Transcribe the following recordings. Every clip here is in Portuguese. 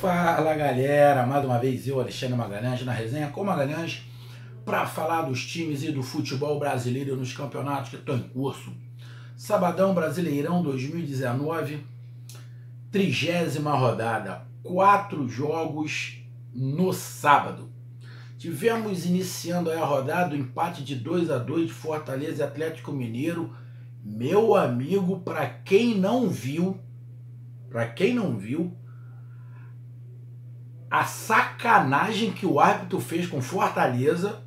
Fala galera, mais uma vez eu, Alexandre Magalhães, na resenha com Magalhães, para falar dos times e do futebol brasileiro nos campeonatos que estão em curso. Sabadão Brasileirão 2019, 30ª rodada, 4 jogos no sábado. Tivemos iniciando aí a rodada o empate de 2-2 de Fortaleza e Atlético Mineiro. Meu amigo, para quem não viu, a sacanagem que o árbitro fez com Fortaleza,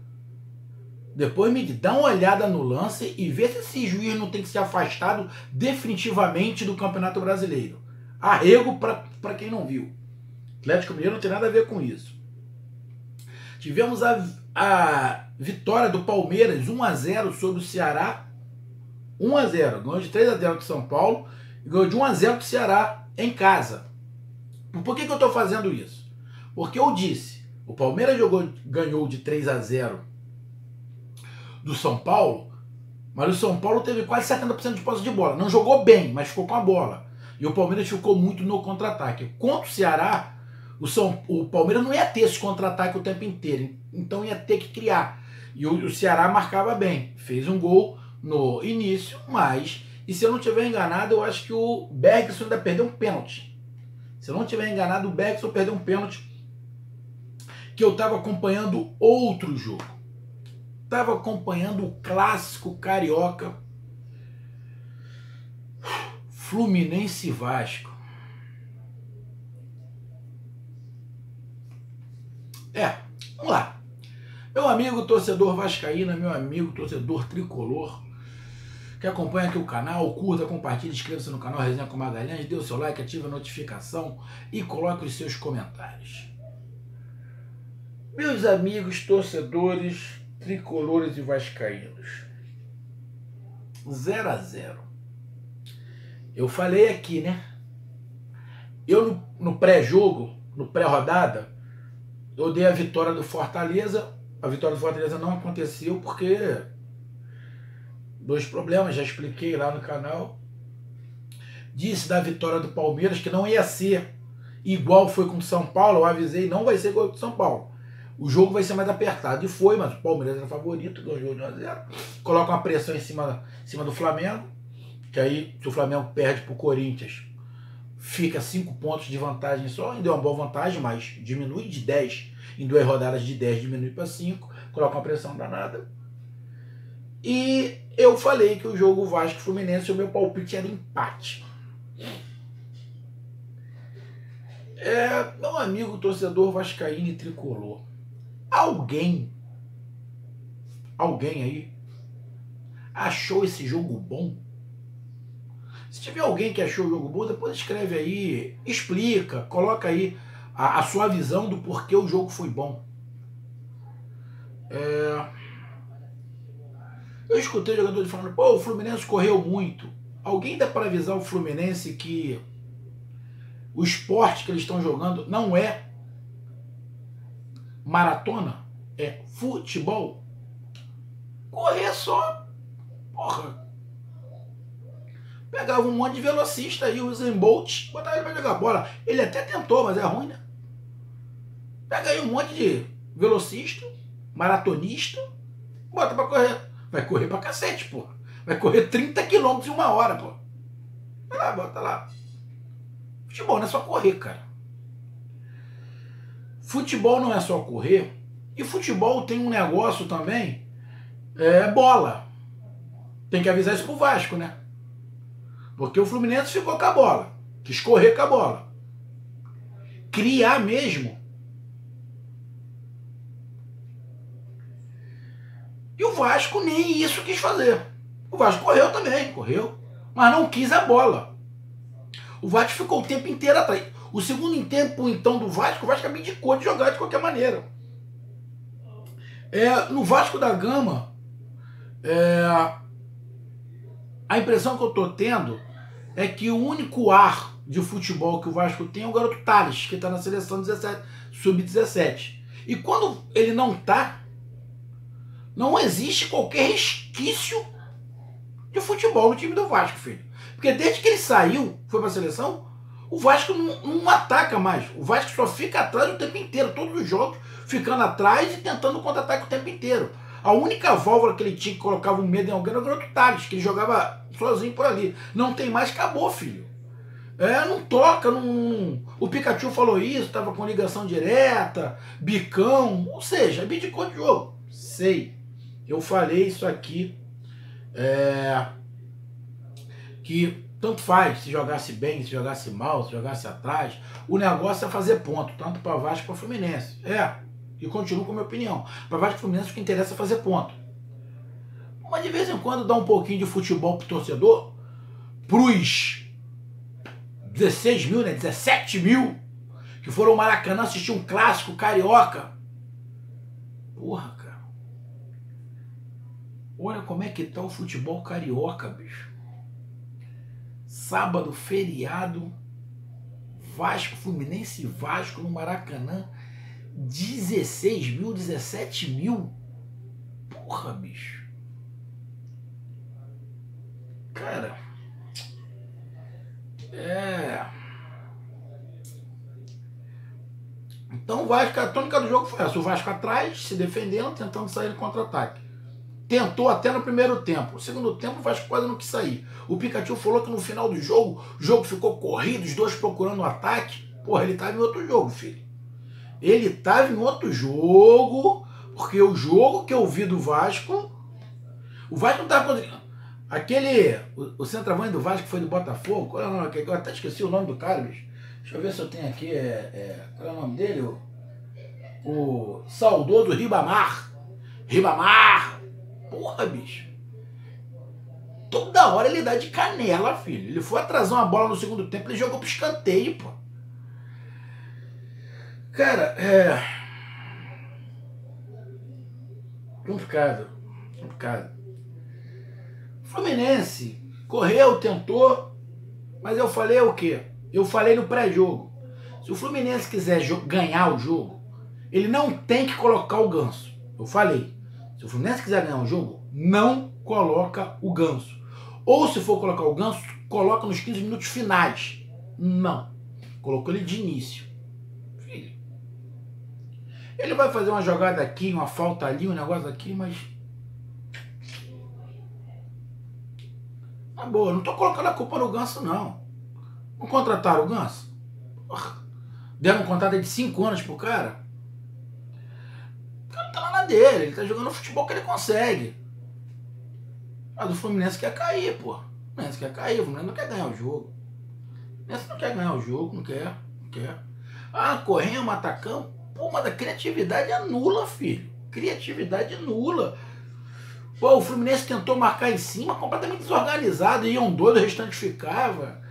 depois me dá uma olhada no lance e vê se esse juiz não tem que ser afastado definitivamente do Campeonato Brasileiro. Arrego para quem não viu. Atlético Mineiro não tem nada a ver com isso. Tivemos a vitória do Palmeiras 1-0 sobre o Ceará. 1-0, ganhou de 3-0 do São Paulo e ganhou de 1-0 do Ceará em casa. Por que eu estou fazendo isso? Porque eu disse, o Palmeiras ganhou de 3-0 do São Paulo, mas o São Paulo teve quase 70% de posse de bola. Não jogou bem, mas ficou com a bola. E o Palmeiras ficou muito no contra-ataque. Contra o Ceará, o Palmeiras não ia ter esse contra-ataque o tempo inteiro. Então ia ter que criar. E o Ceará marcava bem. Fez um gol no início, mas... E se eu não estiver enganado, eu acho que o Bergson ainda perdeu um pênalti. Se eu não estiver enganado, o Bergson perdeu um pênalti, que eu estava acompanhando outro jogo. Estava acompanhando o clássico carioca Fluminense e Vasco. Vamos lá. Meu amigo torcedor vascaíno, meu amigo torcedor tricolor, que acompanha aqui o canal, curta, compartilhe, inscreva-se no canal Resenha com Magalhães, dê o seu like, ative a notificação e coloque os seus comentários. Meus amigos torcedores tricolores e vascaínos, 0-0. Eu falei aqui, né? Eu no pré-jogo, no pré-rodada, eu dei a vitória do Fortaleza. A vitória do Fortaleza não aconteceu porque... dois problemas, já expliquei lá no canal. Disse da vitória do Palmeiras que não ia ser igual foi com o São Paulo. Eu avisei, não vai ser igual com o São Paulo. O jogo vai ser mais apertado. E foi, mas o Palmeiras era favorito, ganhou de 1-0. Coloca uma pressão em cima do Flamengo. Que aí, se o Flamengo perde pro Corinthians, fica 5 pontos de vantagem só. Ainda é uma boa vantagem, mas diminui de 10. Em 2 rodadas de 10 diminui para 5. Coloca uma pressão danada. E eu falei que o jogo Vasco Fluminense, o meu palpite era empate. Meu amigo torcedor vascaíno e tricolor, alguém aí achou esse jogo bom? Se tiver alguém que achou o jogo bom, depois escreve aí, explica, coloca aí a sua visão do porquê o jogo foi bom. Eu escutei jogadores falando, pô, o Fluminense correu muito. Alguém dá para avisar o Fluminense que o esporte que eles estão jogando não é maratona, é futebol? Correr só, porra. Pegava um monte de velocista aí, o Usain Bolt, botava ele pra jogar bola. Ele até tentou, mas é ruim, né? Pega aí um monte de velocista, maratonista, bota pra correr. Vai correr pra cacete, pô. Vai correr 30 km em 1 hora, pô. Vai lá, bota lá. Futebol não é só correr, cara. Futebol não é só correr. E futebol tem um negócio também, bola. Tem que avisar isso pro Vasco, né? Porque o Fluminense ficou com a bola. Quis correr com a bola. Criar mesmo. E o Vasco nem isso quis fazer. O Vasco correu também, correu. Mas não quis a bola. O Vasco ficou o tempo inteiro atrás. O segundo tempo, então, do Vasco, o Vasco abdicou de jogar de qualquer maneira. No Vasco da Gama, a impressão que eu tô tendo é que o único ar de futebol que o Vasco tem é o garoto Thales, que está na seleção sub-17. E quando ele não tá, não existe qualquer resquício de futebol no time do Vasco, filho. Porque desde que ele saiu, foi pra seleção, O Vasco não ataca mais. O Vasco só fica atrás o tempo inteiro, todos os jogos, ficando atrás e tentando contra-ataque o tempo inteiro. A única válvula que ele tinha que colocava um medo em alguém era o Garoto Tales, que ele jogava sozinho por ali. Não tem mais, acabou, filho. Não toca, não. O Pikachu falou isso, tava com ligação direta, bicão, ou seja, abdicou de jogo. Sei. Eu falei isso aqui. Que tanto faz se jogasse bem, se jogasse mal, se jogasse atrás. O negócio é fazer ponto, tanto para Vasco como para Fluminense. E continuo com a minha opinião. Para Vasco e Fluminense o que interessa é fazer ponto. Mas de vez em quando dá um pouquinho de futebol pro torcedor, pros 16 mil, né? 17 mil que foram ao Maracanã assistir um clássico carioca. Porra, cara. Olha como é que tá o futebol carioca, bicho. Sábado, feriado, Vasco, Fluminense e Vasco no Maracanã. 16 mil, 17 mil. Porra, bicho. Cara. Então o Vasco, a tônica do jogo foi essa. O Vasco atrás, se defendendo, tentando sair no contra-ataque. Tentou até no primeiro tempo. No segundo tempo, o Vasco quase não quis sair. O Pikachu falou que no final do jogo, o jogo ficou corrido, os dois procurando o ataque. Porra, ele estava em outro jogo, filho. Ele estava em outro jogo, porque o jogo que eu vi do Vasco, o Vasco não estava conseguindo. O centroavante do Vasco foi do Botafogo, qual é o nome? Eu até esqueci o nome do cara, bicho. Deixa eu ver se eu tenho aqui, qual é o nome dele? O saudoso Ribamar. Ribamar! Porra, bicho. Toda hora ele dá de canela, filho. Ele foi atrasar uma bola no segundo tempo, ele jogou pro escanteio, pô. Cara, complicado. Fluminense correu, tentou, mas eu falei o quê? Eu falei no pré-jogo. Se o Fluminense quiser ganhar o jogo, ele não tem que colocar o Ganso. Eu falei. Se o Fluminense quiser ganhar o jogo, não coloca o Ganso. Ou se for colocar o Ganso, coloca nos 15 minutos finais. Não. Colocou ele de início. Filho. Ele vai fazer uma jogada aqui, uma falta ali, um negócio aqui, mas... Na boa, não tô colocando a culpa no Ganso, não. Não contrataram o Ganso? Porra. Deram um contrato de 5 anos pro cara? O cara não tá lá na dele, ele tá jogando o futebol que ele consegue. Mas o Fluminense quer cair, pô. O Fluminense quer cair, o Fluminense não quer ganhar o jogo. O Fluminense não quer ganhar o jogo, não quer. Corremos, atacamos. Pô, mas a criatividade é nula, filho. Criatividade nula. Pô, o Fluminense tentou marcar em cima, completamente desorganizado, iam doido, o restante ficava.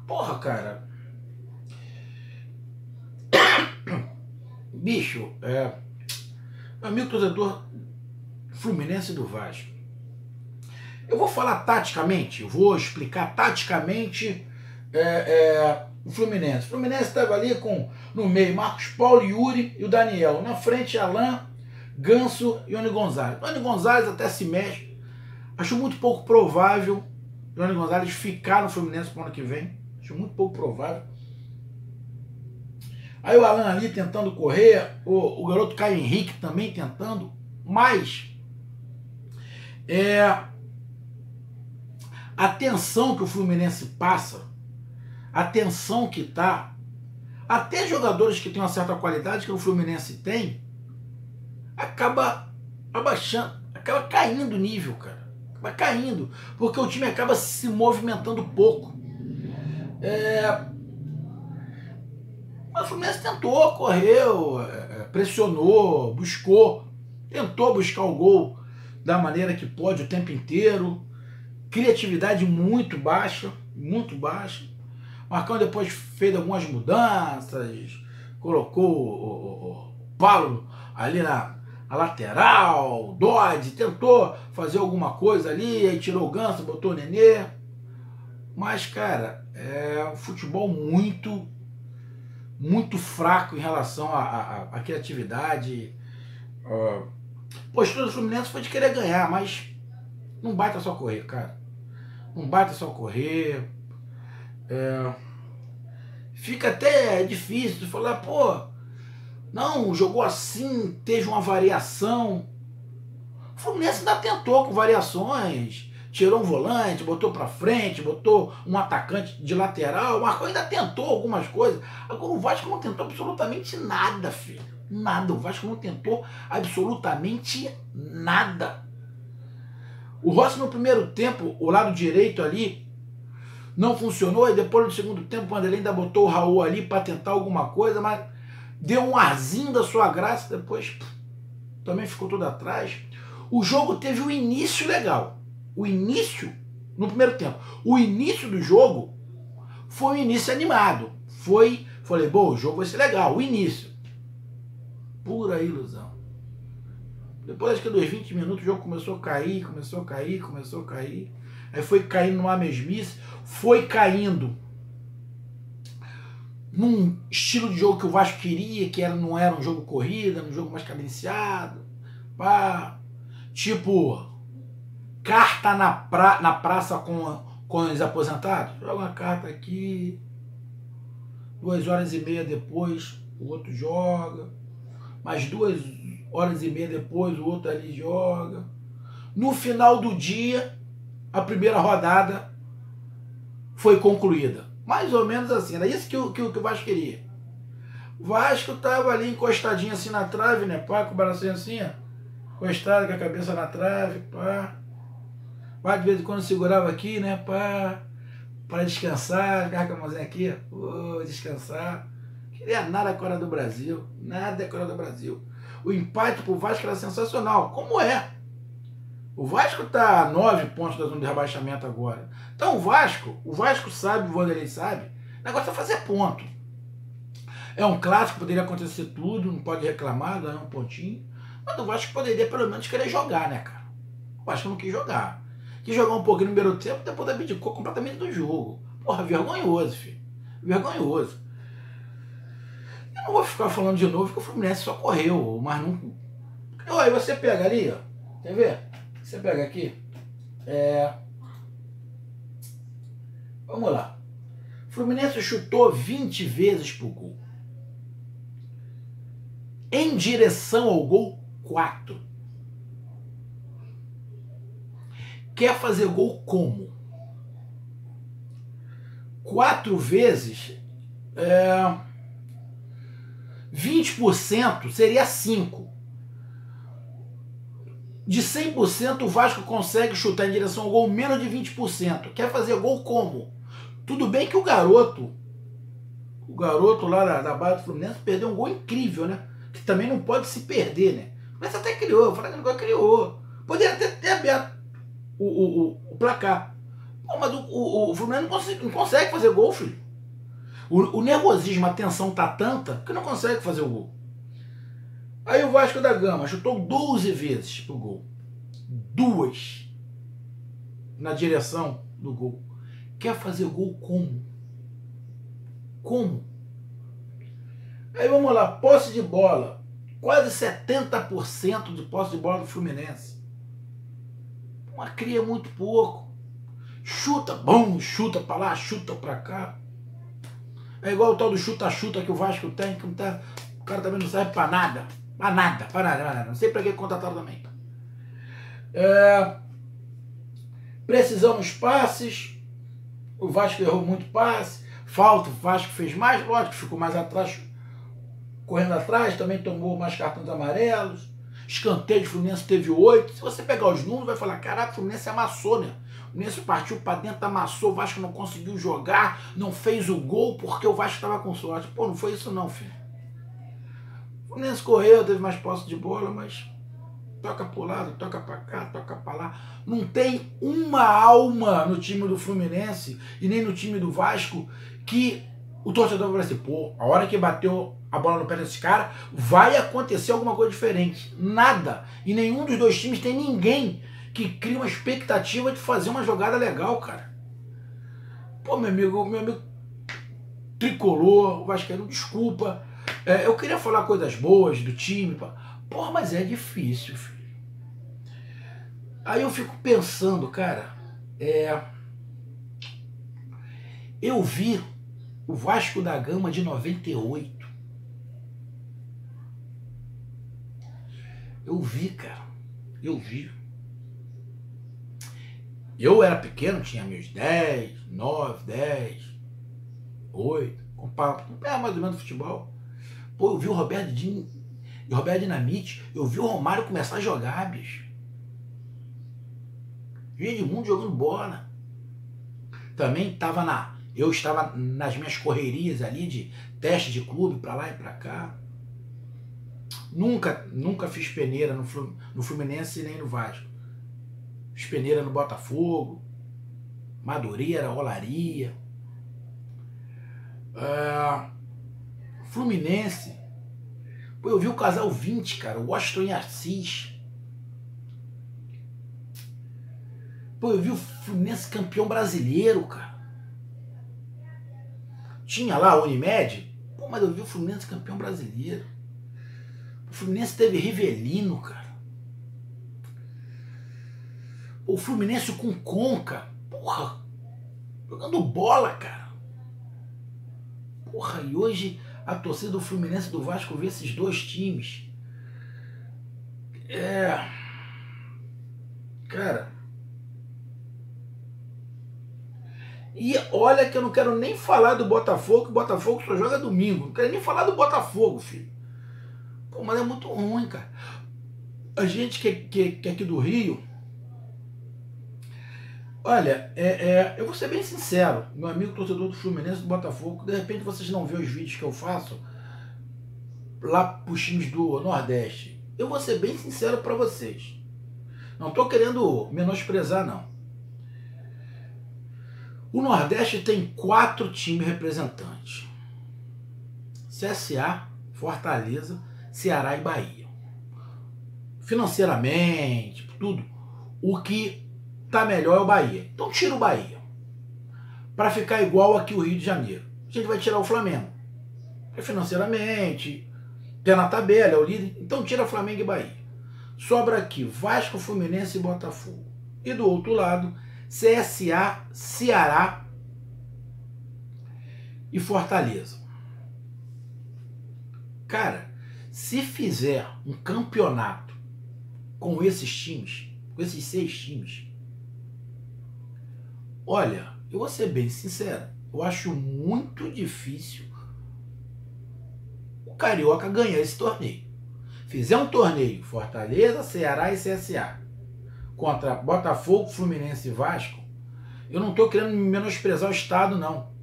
Porra, cara. Bicho, amigo torcedor Fluminense e do Vasco. Eu vou falar taticamente, eu vou explicar taticamente o Fluminense. O Fluminense estava ali no meio Marcos Paulo, Yuri e o Daniel. Na frente, Alain, Ganso e Ione Gonzalez. Ione Gonzalez até se mexe. Acho muito pouco provável Ione Gonzalez ficar no Fluminense pro ano que vem. Acho muito pouco provável. Aí o Alain ali tentando correr, o garoto Caio Henrique também tentando, mas a tensão que o Fluminense passa, a tensão que tá, até jogadores que têm uma certa qualidade que o Fluminense tem, acaba abaixando, acaba caindo o nível, cara. Acaba caindo, porque o time acaba se movimentando pouco. Mas o Fluminense tentou, correu, pressionou, buscou, tentou buscar o gol da maneira que pode o tempo inteiro. Criatividade muito baixa, muito baixa. O Marcão depois fez algumas mudanças, colocou o Paulo ali na lateral, o Dodge, tentou fazer alguma coisa ali, aí tirou o Ganso, botou o Nenê. Mas, cara, é um futebol muito fraco em relação à criatividade. A postura do Fluminense foi de querer ganhar, mas não basta só correr, cara. Não basta só correr. fica até difícil de falar, pô, não, jogou assim, teve uma variação. O Fluminense ainda tentou com variações, tirou um volante, botou pra frente, botou um atacante de lateral, o Marcão ainda tentou algumas coisas. Agora o Vasco não tentou absolutamente nada, filho. Nada, o Vasco não tentou absolutamente nada. O Rossi no primeiro tempo, o lado direito ali, não funcionou, e depois no segundo tempo o Vanderlei ainda botou o Raul ali para tentar alguma coisa, mas deu um arzinho da sua graça, depois também ficou tudo atrás. O jogo teve um início legal. O início, no primeiro tempo, o início do jogo foi um início animado. Falei, bom, o jogo vai ser legal, o início. Pura ilusão. Depois, acho que dos 20 minutos, o jogo começou a cair. Aí foi caindo numa mesmice, foi caindo num estilo de jogo que o Vasco queria, que não era um jogo corrida, um jogo mais cadenciado. Pá. Tipo, carta na praça com os aposentados. Joga uma carta aqui, 2h30 depois o outro joga, mais 2h30 depois o outro ali joga. No final do dia, a primeira rodada foi concluída. Mais ou menos assim, era isso que o Vasco queria. O Vasco tava ali encostadinho assim na trave, né, pá, com o bracinho assim, ó, encostado com a cabeça na trave, pá. Pá, de vez em quando segurava aqui, né, pá, para descansar, ficava com a mãozinha aqui, ó, descansar. Queria nada com a Coreia do Brasil, nada com a Coreia do Brasil. O empate pro Vasco era sensacional, como é. O Vasco tá a 9 pontos da zona de rebaixamento agora. Então o Vasco sabe, o Vanderlei sabe, o negócio é fazer ponto. É um clássico, poderia acontecer tudo, não pode reclamar, ganhar um pontinho. Mas o Vasco poderia pelo menos querer jogar, né, cara? O Vasco não quis jogar. Quis jogar um pouquinho no primeiro tempo, depois abdicou completamente do jogo. Porra, vergonhoso, filho. Vergonhoso. Eu não vou ficar falando de novo que o Fluminense só correu, mas não... Aí você pega ali, ó. Quer ver? Você pega aqui. Vamos lá. O Fluminense chutou 20 vezes pro gol. Em direção ao gol, 4. Quer fazer gol como? 4 vezes, 20% seria 5. De 100%, o Vasco consegue chutar em direção ao gol menos de 20%. Quer fazer gol como? Tudo bem que o garoto lá da base do Fluminense perdeu um gol incrível, né? Que também não pode se perder, né? Mas até criou, o Flamengo criou. Poderia até ter aberto o placar. Pô, mas o Fluminense não consegue fazer gol, filho. O nervosismo, a tensão tá tanta que não consegue fazer o gol. Aí o Vasco da Gama chutou 12 vezes pro gol. 2 na direção do gol. Quer fazer gol como? Como? Aí vamos lá, posse de bola. Quase 70% de posse de bola do Fluminense. Uma cria muito pouco. Chuta, bom, chuta pra lá, chuta pra cá. É igual o tal do chuta-chuta que o Vasco tem, que não tá, o cara também não serve pra nada. Pra nada. Não sei pra que contrataram também. Precisão nos passes. O Vasco errou muito passe. Falta, o Vasco fez mais, lógico, ficou mais atrás, correndo atrás, também tomou mais cartões amarelos. Escanteio de Fluminense teve 8. Se você pegar os números, vai falar, caraca, o Fluminense amassou, né? O Fluminense partiu pra dentro, amassou, o Vasco não conseguiu jogar, não fez o gol porque o Vasco estava com sorte. Pô, não foi isso não, filho. O Fluminense correu, teve mais posse de bola, mas toca pro lado, toca pra cá, toca pra lá. Não tem uma alma no time do Fluminense e nem no time do Vasco que o torcedor vai dizer, pô, a hora que bateu a bola no pé desse cara, vai acontecer alguma coisa diferente. Nada. E nenhum dos dois times tem ninguém que cria uma expectativa de fazer uma jogada legal, cara. Pô, meu amigo tricolor, o vascaíno, desculpa. Eu queria falar coisas boas do time. Porra, mas é difícil, filho. Aí eu fico pensando, cara, eu vi o Vasco da Gama de 98. Eu vi, cara. Eu vi. Eu era pequeno, tinha meus 10, 9, 10, 8. Acompanhava mais ou menos futebol. Pô, eu vi o Roberto Dinamite. Eu vi o Romário começar a jogar, bicho. Vi Edmundo jogando bola. Também eu estava nas minhas correrias ali de teste de clube pra lá e pra cá. Nunca fiz peneira no Fluminense nem no Vasco. Fiz peneira no Botafogo, Madureira, Olaria. Fluminense. Pô, eu vi o casal 20, cara, o Washington e Assis. Pô, eu vi o Fluminense campeão brasileiro, cara. Tinha lá a Unimed. Pô, mas eu vi o Fluminense campeão brasileiro. O Fluminense teve Rivelino, cara. O Fluminense com Conca. Porra. Jogando bola, cara. Porra, e hoje a torcida do Fluminense e do Vasco vê esses dois times. Cara. E olha que eu não quero nem falar do Botafogo, que o Botafogo só joga domingo. Não quero nem falar do Botafogo, filho. Pô, mas é muito ruim, cara. A gente que é aqui do Rio... Olha, eu vou ser bem sincero, meu amigo torcedor do Fluminense, do Botafogo, de repente vocês não vê os vídeos que eu faço lá pros times do Nordeste. Eu vou ser bem sincero para vocês. Não tô querendo menosprezar, não. O Nordeste tem 4 times representantes. CSA, Fortaleza, Ceará e Bahia. Financeiramente, tudo, o que tá melhor é o Bahia. Então tira o Bahia. Para ficar igual aqui o Rio de Janeiro. A gente vai tirar o Flamengo. Financeiramente, pé na tabela, é o líder. Então tira Flamengo e Bahia. Sobra aqui Vasco, Fluminense e Botafogo. E do outro lado, CSA, Ceará e Fortaleza. Cara, se fizer um campeonato com esses times, com esses 6 times, olha, eu vou ser bem sincero, eu acho muito difícil o Carioca ganhar esse torneio. Fizer um torneio Fortaleza, Ceará e CSA contra Botafogo, Fluminense e Vasco, eu não estou querendo menosprezar o estado, não.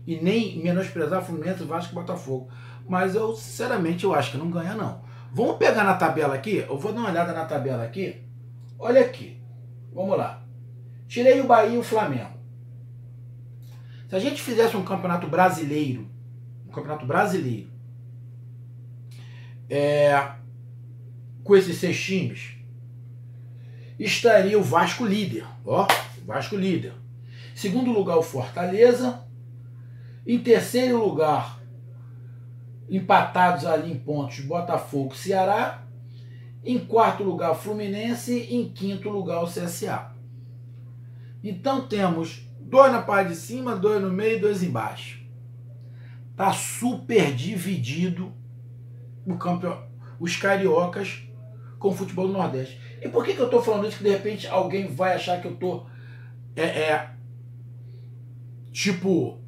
E nem menosprezar Fluminense, Vasco e Botafogo. Mas eu, sinceramente, eu acho que não ganha, não. Vamos pegar na tabela aqui, eu vou dar uma olhada na tabela aqui. Olha aqui, vamos lá. Tirei o Bahia e o Flamengo. Se a gente fizesse um campeonato brasileiro, com esses 6 times, estaria o Vasco líder. Ó, Vasco líder. Segundo lugar, o Fortaleza. Em terceiro lugar, empatados ali em pontos, Botafogo e Ceará. Em quarto lugar, o Fluminense. Em quinto lugar, o CSA. Então temos 2 na parte de cima, 2 no meio e 2 embaixo. Tá super dividido os cariocas com o futebol do Nordeste. E por que eu tô falando isso? Que de repente alguém vai achar que eu tô tipo,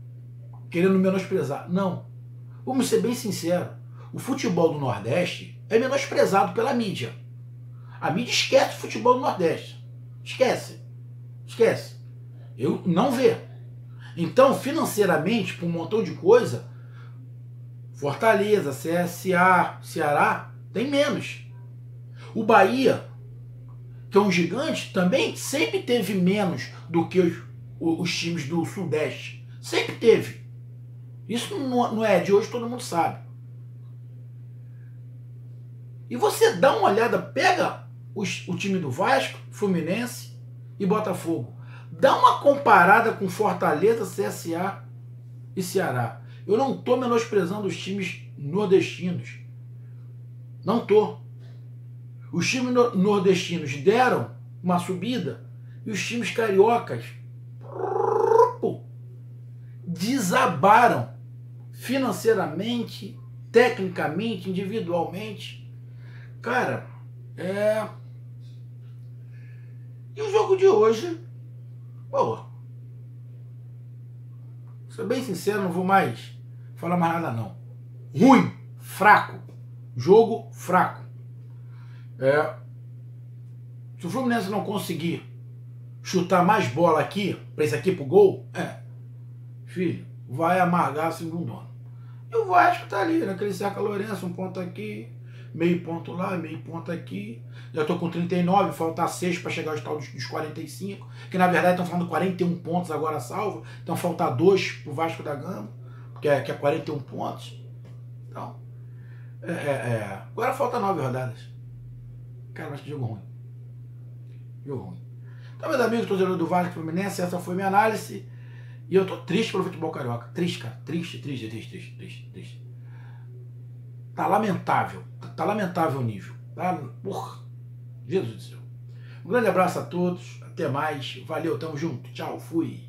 querendo menosprezar. Não. Vamos ser bem sinceros. O futebol do Nordeste é menosprezado pela mídia. A mídia esquece o futebol do Nordeste. Esquece. Esquece. Eu não vê. Então, financeiramente, por um montão de coisa, Fortaleza, CSA, Ceará, tem menos. O Bahia, que é um gigante, também sempre teve menos do que os times do Sudeste. Sempre teve. Isso não é de hoje, todo mundo sabe. E você dá uma olhada, pega o time do Vasco, Fluminense e Botafogo. Dá uma comparada com Fortaleza, CSA e Ceará. Eu não estou menosprezando os times nordestinos. Não estou. Os times nordestinos deram uma subida e os times cariocas desabaram. financeiramente, tecnicamente, individualmente. Cara, E o jogo de hoje, pô, ser bem sincero, não vou mais falar mais nada não. Ruim, fraco, jogo fraco. Se o Fluminense não conseguir chutar mais bola aqui, pra esse aqui pro gol, filho, vai amargar segundo ano. E o Vasco tá ali, naquele Cerca Lourenço, um ponto aqui, meio ponto lá, meio ponto aqui. Já tô com 39, falta 6 para chegar aos tal dos 45, que na verdade estão falando 41 pontos agora salvo, então falta 2 pro Vasco da Gama, que é 41 pontos. Então, agora falta 9 rodadas. Cara, mas que jogo ruim. Jogo ruim. Então, meus amigos, torcedores do Vasco Fluminense, essa foi minha análise. E eu tô triste pelo futebol carioca. Triste, cara. Triste. Tá lamentável. Tá lamentável o nível. Tá? Porra. Jesus do céu. Um grande abraço a todos. Até mais. Valeu, tamo junto. Tchau, fui.